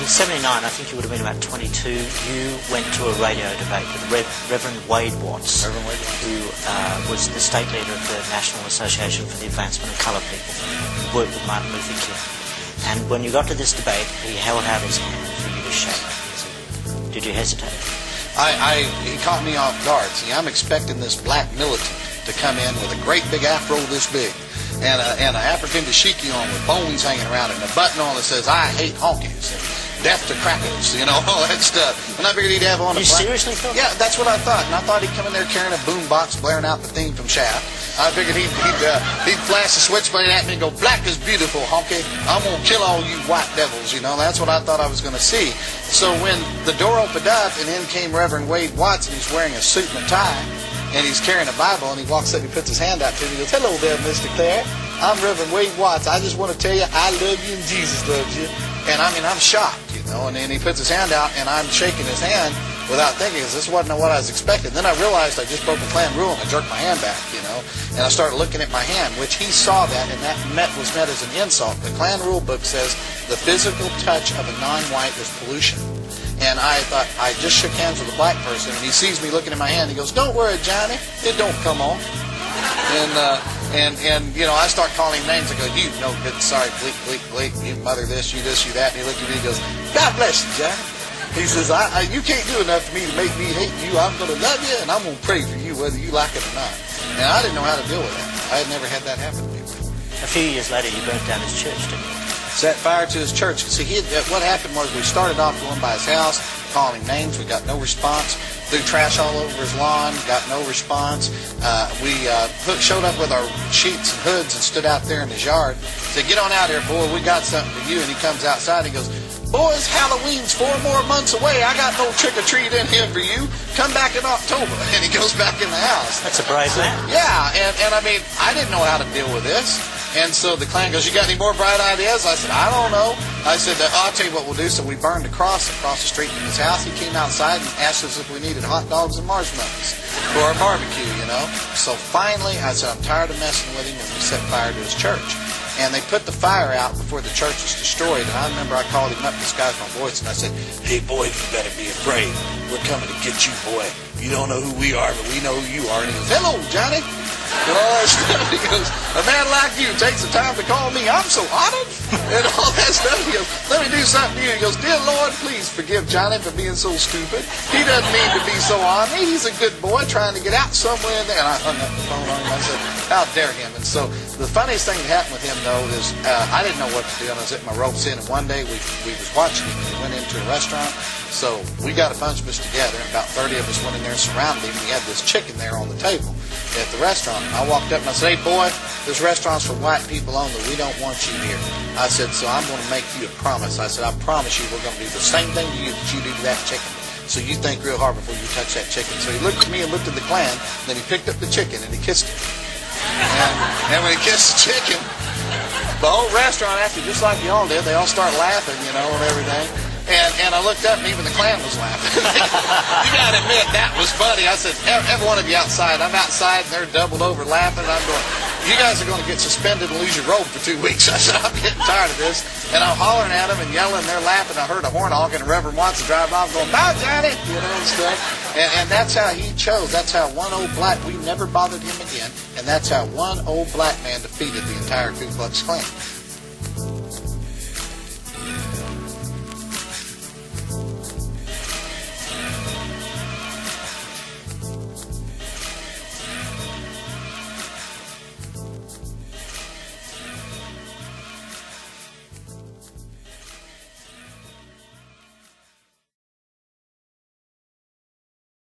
'79, I think you would have been about 22, you went to a radio debate with Reverend Wade Watts, who was the state leader of the National Association for the Advancement of Coloured People, who worked with Martin Luther King. And when you got to this debate, he held out his hand for you to shake. Did you hesitate? He caught me off guard. See, I'm expecting this black militant to come in with a great big afro this big, and an African dashiki on with bones hanging around it, and a button on that says, "I hate honkies," and "death to crackers," you know, all that stuff. And I figured he'd have on a You seriously thought? Yeah, that's what I thought. And I thought he'd come in there carrying a boom box, blaring out the theme from Shaft. I figured he'd flash the switchblade at me and go, "Black is beautiful, honky. I'm going to kill all you white devils," you know. That's what I thought I was going to see. So when the door opened up and in came Reverend Wade Watts, and he's wearing a suit and a tie, and he's carrying a Bible, and he walks up and he puts his hand out to me. He goes, "Hello there, Mr. Clare. I'm Reverend Wade Watts. I just want to tell you I love you and Jesus loves you." And I mean, I'm shocked, you know. And then he puts his hand out, and I'm shaking his hand without thinking, because this wasn't what I was expecting. Then I realized I just broke the Klan rule, and I jerked my hand back, you know. And I started looking at my hand, which he saw that, and that was met as an insult. The Klan rule book says the physical touch of a non-white is pollution. And I thought, I just shook hands with a black person, and he sees me looking at my hand. He goes, "Don't worry, Johnny, it don't come off." And you know, I start calling him names. I go, "You no good, sorry, bleep, bleep, bleep, you mother this, you this, you that." And he looked at me and goes, "God bless you, Johnny." He says, "You can't do enough for me to make me hate you. I'm going to love you, and I'm going to pray for you whether you like it or not." And I didn't know how to deal with that. I had never had that happen to me. A few years later, you burnt down his church, didn't you? Set fire to his church. See, what happened was we started off going by his house, calling him names. We got no response. Threw trash all over his lawn. Got no response. We showed up with our sheets and hoods and stood out there in his yard. Said, "Get on out here, boy. We got something for you." And he comes outside. And he goes, "Boys, Halloween's 4 more months away. I got no trick-or-treat in here for you. Come back in October." And he goes back in the house. That's a brave man. Yeah, and I mean, I didn't know how to deal with this. And so the Klan goes, "You got any more bright ideas?" I said, "I don't know." I said, "I'll tell you what we'll do." So we burned a cross across the street from his house. He came outside and asked us if we needed hot dogs and marshmallows for our barbecue, you know. So finally, I said, "I'm tired of messing with him," and we set fire to his church. And they put the fire out before the church was destroyed. And I remember I called him up, disguised my voice, and I said, "Hey, boy, you better be afraid. We're coming to get you, boy. You don't know who we are, but we know who you are." And he goes, "Hello, Johnny." And all that stuff. He goes, "A man like you takes the time to call me. I'm so honored." And all that stuff. He goes, "Let me do something to you." He goes, "Dear Lord, please forgive Johnny for being so stupid. He doesn't mean to be so on me. He's a good boy trying to get out somewhere in there." And I hung up the phone on him. I said, "How dare him?" And so the funniest thing that happened with him, though, is I didn't know what to do. And I was at my ropes in, and one day we was watching him. He went into a restaurant. So we got a bunch of us together, and about 30 of us went in there and surrounded him. He had this chicken there on the table at the restaurant. I walked up and I said, "Hey, boy, this restaurant's for white people only. We don't want you here." I said, "So I'm going to make you a promise." I said, "I promise you we're going to do the same thing to you that you do to that chicken. So you think real hard before you touch that chicken." So he looked at me and looked at the Klan, then he picked up the chicken and he kissed it. And when he kissed the chicken, the whole restaurant, after just like y'all did, they all start laughing, you know, and everything. And I looked up, and even the Klan was laughing. You got to admit, that was funny. I said, every one of you outside. I'm outside, and they're doubled over laughing. And I'm going, "You guys are going to get suspended and lose your robe for 2 weeks." I said, "I'm getting tired of this." And I'm hollering at them and yelling, and they're laughing. I heard a horn honk, and Reverend Watts driving off going, "Bye, Johnny," you know, and stuff. And that's how he chose. That's how one old black, we never bothered him again. And that's how one old black man defeated the entire Ku Klux Klan.